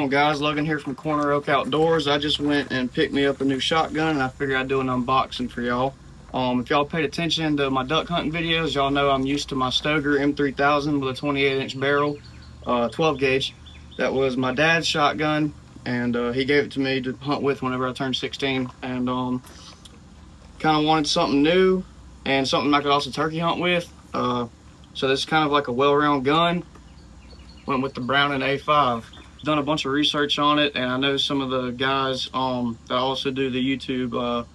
on, guys? Logan here from Corner Oak Outdoors. I just went and picked me up a new shotgun, and I figured I'd do an unboxing for y'all. If y'all paid attention to my duck hunting videos, y'all know I'm used to my Stoeger M3000 with a 28-inch barrel, 12 gauge. That was my dad's shotgun, and he gave it to me to hunt with whenever I turned 16. And kind of wanted something new and something I could also turkey hunt with. So this is kind of like a well-round gun. Went with the Browning A5. Done a bunch of research on it, and I know some of the guys that also do the YouTube,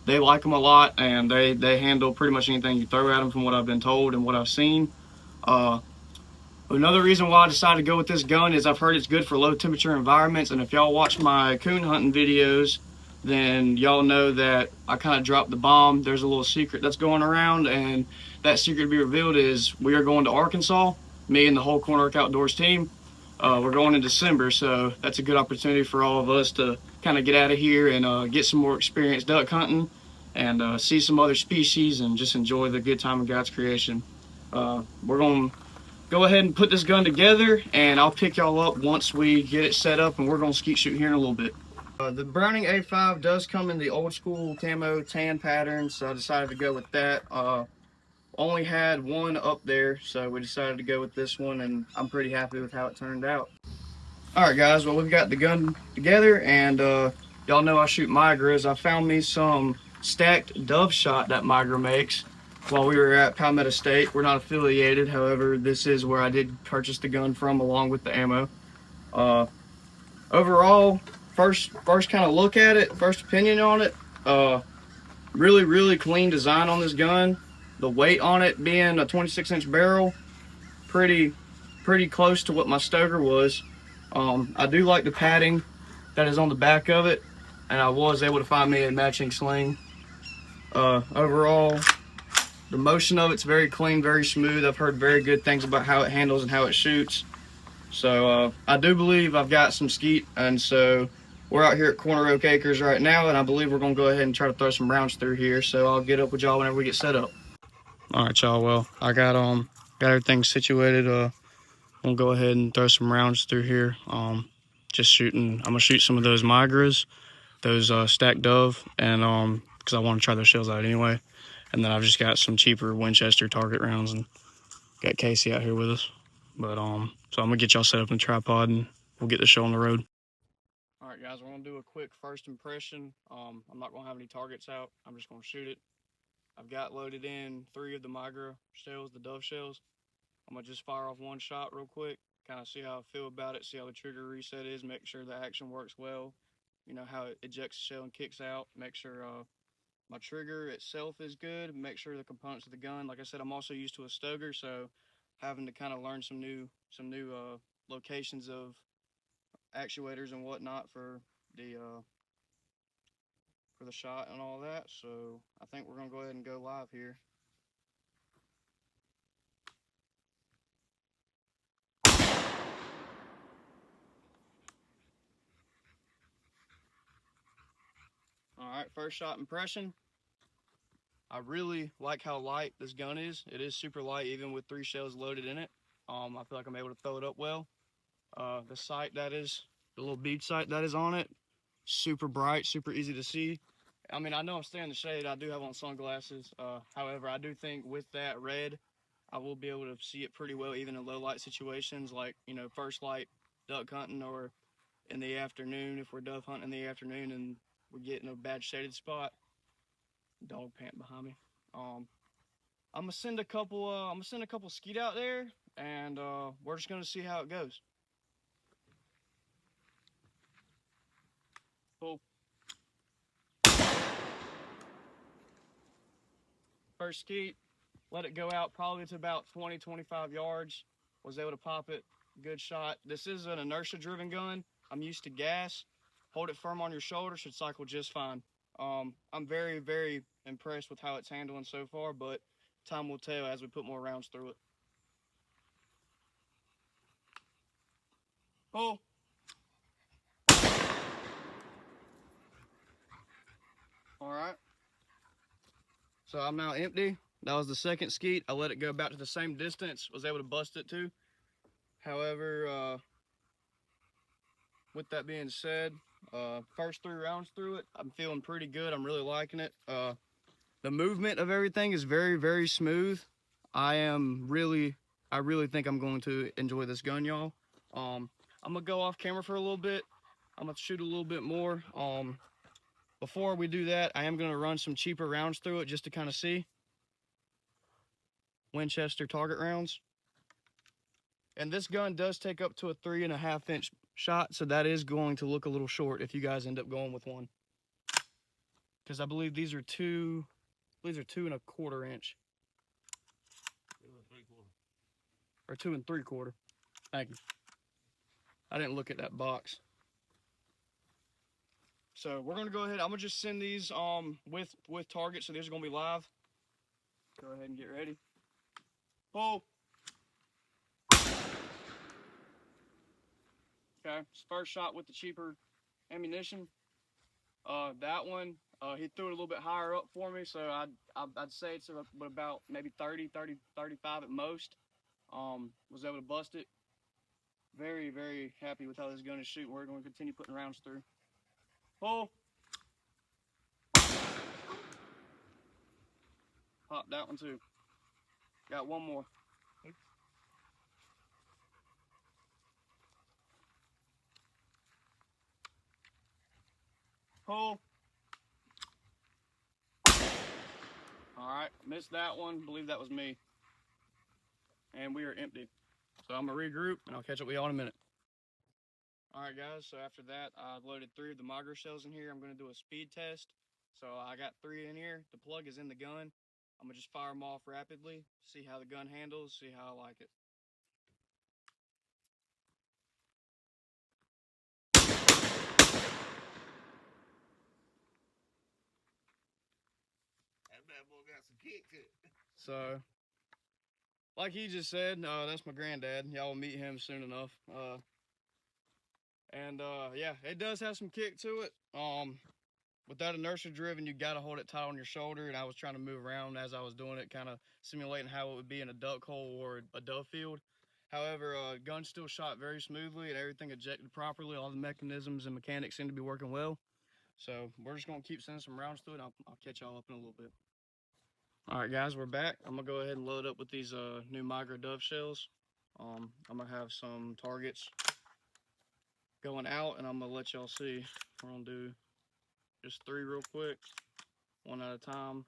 they like them a lot, and they handle pretty much anything you throw at them from what I've been told and what I've seen. Another reason why I decided to go with this gun is I've heard it's good for low temperature environments, and if y'all watch my coon hunting videos, then y'all know that I kind of dropped the bomb. There's a little secret that's going around, and that secret to be revealed is we are going to Arkansas, me and the whole Corner Oak Outdoors team. We're going in December, so that's a good opportunity for all of us to kind of get out of here and get some more experience duck hunting and see some other species and just enjoy the good time of God's creation. We're going to go ahead and put this gun together, and I'll pick y'all up once we get it set up, and we're going to skeet shoot here in a little bit. The Browning A5 does come in the old school camo tan pattern, so I decided to go with that. Only had one up there, so we decided to go with this one, and I'm pretty happy with how it turned out. Alright guys, well we've got the gun together, and y'all know I shoot Migras. I found me some stacked dove shot that Migra makes while we were at Palmetto State. We're not affiliated, however, this is where I did purchase the gun from along with the ammo. Overall, first kind of look at it, first opinion on it, really clean design on this gun. The weight on it being a 26-inch barrel, pretty close to what my Stoeger was. I do like the padding that is on the back of it, and I was able to find me a matching sling. Overall, the motion of it's very clean, very smooth. I've heard very good things about how it handles and how it shoots. So I do believe I've got some skeet, and so we're out here at Corner Oak Acres right now, and I believe we're gonna go ahead and try to throw some rounds through here. So I'll get up with y'all whenever we get set up. All right, y'all. Well, I got everything situated. I'm gonna go ahead and throw some rounds through here. Just shooting. I'm gonna shoot some of those Migras, those stacked dove, and because I want to try those shells out anyway. And then I've just got some cheaper Winchester target rounds, and got Casey out here with us. But so I'm gonna get y'all set up in the tripod, and we'll get the show on the road. All right, guys. We're gonna do a quick first impression. I'm not gonna have any targets out. I'm just gonna shoot it. I've got loaded in 3 of the Migra shells, the dove shells. I'm gonna just fire off one shot real quick, kind of see how I feel about it, see how the trigger reset is, make sure the action works well, you know, how it ejects the shell and kicks out, make sure my trigger itself is good, make sure the components of the gun, like I said, I'm also used to a Stoeger, so having to kind of learn some new locations of actuators and whatnot for the shot and all that. So I think we're gonna go ahead and go live here. All right, first shot impression. I really like how light this gun is. It is super light, even with 3 shells loaded in it. I feel like I'm able to throw it up well. The sight that is, the little bead sight that is on it, super bright, super easy to see. I mean, I know I'm staying in the shade. I do have on sunglasses. However, I do think with that red, I will be able to see it pretty well, even in low light situations, like, you know, first light duck hunting, or in the afternoon if we're dove hunting in the afternoon and we get in a bad shaded spot. Dog pant behind me. I'm gonna send a couple skeet out there, and we're just gonna see how it goes. Cool. First skeet, let it go out probably to about 20-25 yards. Was able to pop it. Good shot. This is an inertia driven gun. I'm used to gas. Hold it firm on your shoulder, should cycle just fine. I'm very impressed with how it's handling so far, but time will tell as we put more rounds through it. Pull. All right. So I'm now empty. That was the second skeet. I let it go about to the same distance. Was able to bust it too. However, with that being said, first 3 rounds through it, I'm feeling pretty good. I'm really liking it. The movement of everything is very, very smooth. I really think I'm going to enjoy this gun, y'all. I'm gonna go off camera for a little bit. I'm gonna shoot a little bit more. Before we do that, I am gonna run some cheaper rounds through it just to kind of see. Winchester target rounds. And this gun does take up to a 3.5 inch shot, so that is going to look a little short if you guys end up going with one. Because I believe these are 2.25 inch. Or 2 3/4. Thank you. I didn't look at that box. So we're gonna go ahead. I'm gonna just send these with target, so these are gonna be live. Go ahead and get ready. Pull. Okay, first shot with the cheaper ammunition. That one, he threw it a little bit higher up for me, so I'd say it's about maybe 30, 35 at most. Was able to bust it. Very, very happy with how this gun is shooting. We're going to continue putting rounds through. Pull. Pop that one too. Got one more. Pull. Alright, missed that one. Believe that was me. And we are empty. So I'm going to regroup and I'll catch up with y'all in a minute. Alright guys, so after that, I've loaded 3 of the Migra shells in here. I'm going to do a speed test. So I got 3 in here. The plug is in the gun. I'm going to just fire them off rapidly, see how the gun handles, see how I like it. That bad boy got some kick to it. So, like he just said, that's my granddad. Y'all will meet him soon enough. Yeah, it does have some kick to it. With that inertia driven, you gotta hold it tight on your shoulder, and I was trying to move around as I was doing it, kind of simulating how it would be in a duck hole or a dove field. However, gun still shot very smoothly and everything ejected properly. All the mechanisms and mechanics seem to be working well. So we're just gonna keep sending some rounds through it. I'll catch y'all up in a little bit. All right, guys, we're back. I'm gonna go ahead and load up with these new Migra dove shells. I'm gonna have some targets going out, and I'm gonna let y'all see. We're gonna do just 3 real quick, one at a time.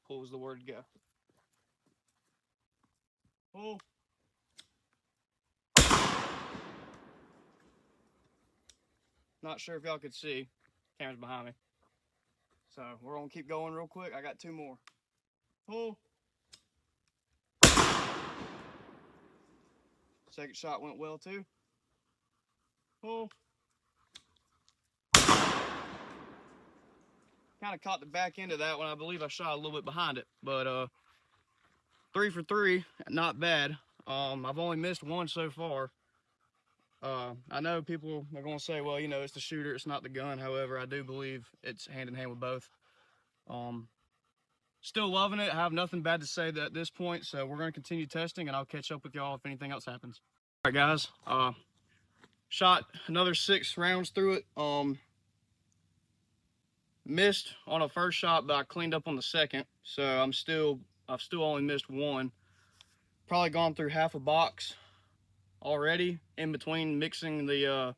Pull was the word to go. Pull. Not sure if y'all could see. Camera's behind me. So we're gonna keep going real quick. I got 2 more. Pull. Second shot went well too. Pull. Kind of caught the back end of that one. I believe I shot a little bit behind it, but 3 for 3, not bad. I've only missed 1 so far. I know people are gonna say, well, you know, it's the shooter, it's not the gun. However, I do believe it's hand in hand with both. Still loving it. I have nothing bad to say at this point, so we're gonna continue testing, and I'll catch up with y'all if anything else happens. All right, guys. Shot another 6 rounds through it. Missed on a first shot, but I cleaned up on the second. So I've still only missed 1. Probably gone through half a box already in between mixing the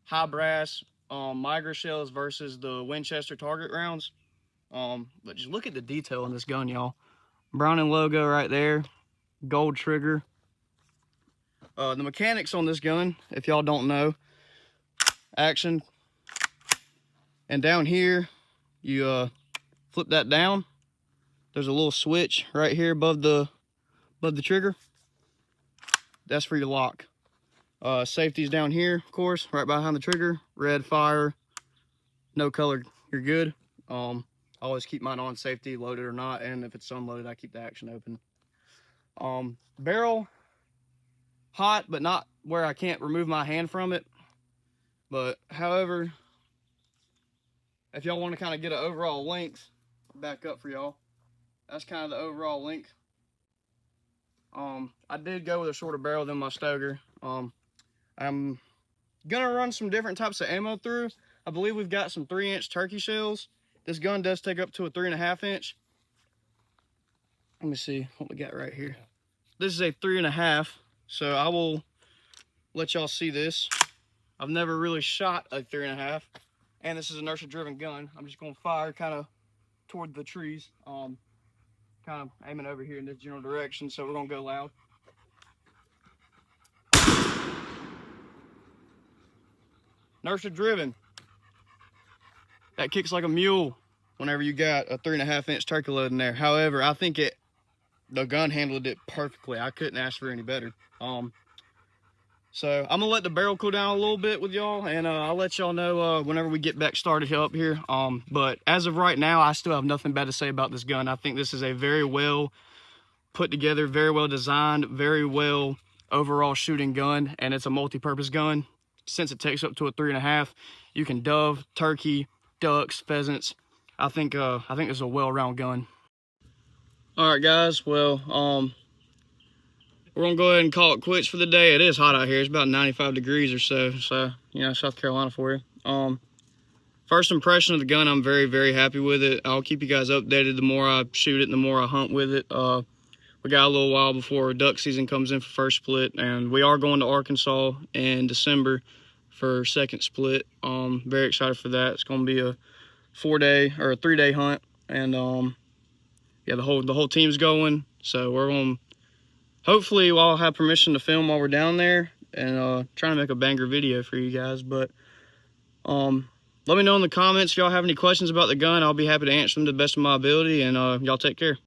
high brass Migra shells versus the Winchester target rounds. But just look at the detail in this gun, y'all. Browning logo right there, gold trigger. The mechanics on this gun, if y'all don't know, action. And down here, you flip that down. There's a little switch right here above the trigger. That's for your lock. Safety's down here, of course, right behind the trigger. Red fire, no color, you're good. I always keep mine on safety, loaded or not, and if it's unloaded, I keep the action open. Barrel, hot, but not where I can't remove my hand from it. But however, if y'all want to kind of get an overall length, back up for y'all. That's kind of the overall length. I did go with a shorter barrel than my Stoeger. I'm Gonna run some different types of ammo through. I believe we've got some 3-inch turkey shells. This gun does take up to a 3.5 inch. Let me see what we got right here. This is a 3.5, so I will let y'all see this. I've never really shot a 3.5, and this is an inertia-driven gun. I'm just gonna fire kind of toward the trees, kind of aiming over here in this general direction. So we're gonna go loud. Inertia-driven. That kicks like a mule whenever you got a 3.5 inch turkey load in there. However, I think the gun handled it perfectly. I couldn't ask for any better. So I'm gonna let the barrel cool down a little bit with y'all, and I'll let y'all know whenever we get back started up here. But as of right now, I still have nothing bad to say about this gun. I think this is a very well put together, very well designed, very well overall shooting gun, and it's a multi-purpose gun. Since it takes up to a 3.5, you can dove, turkey, ducks, pheasants. I think it's a well-round gun. All right, guys. Well, we're gonna go ahead and call it quits for the day. It is hot out here. It's about 95 degrees or so. So, you know, South Carolina for you. First impression of the gun, I'm very, very happy with it. I'll keep you guys updated the more I shoot it and the more I hunt with it. We got a little while before duck season comes in for first split, and we are going to Arkansas in December for second split. Very excited for that. It's gonna be a 4-day or a 3-day hunt, and yeah, the whole team's going. So we're gonna hopefully I'll have permission to film while we're down there, and trying to make a banger video for you guys. But let me know in the comments if y'all have any questions about the gun. I'll be happy to answer them to the best of my ability, and y'all take care.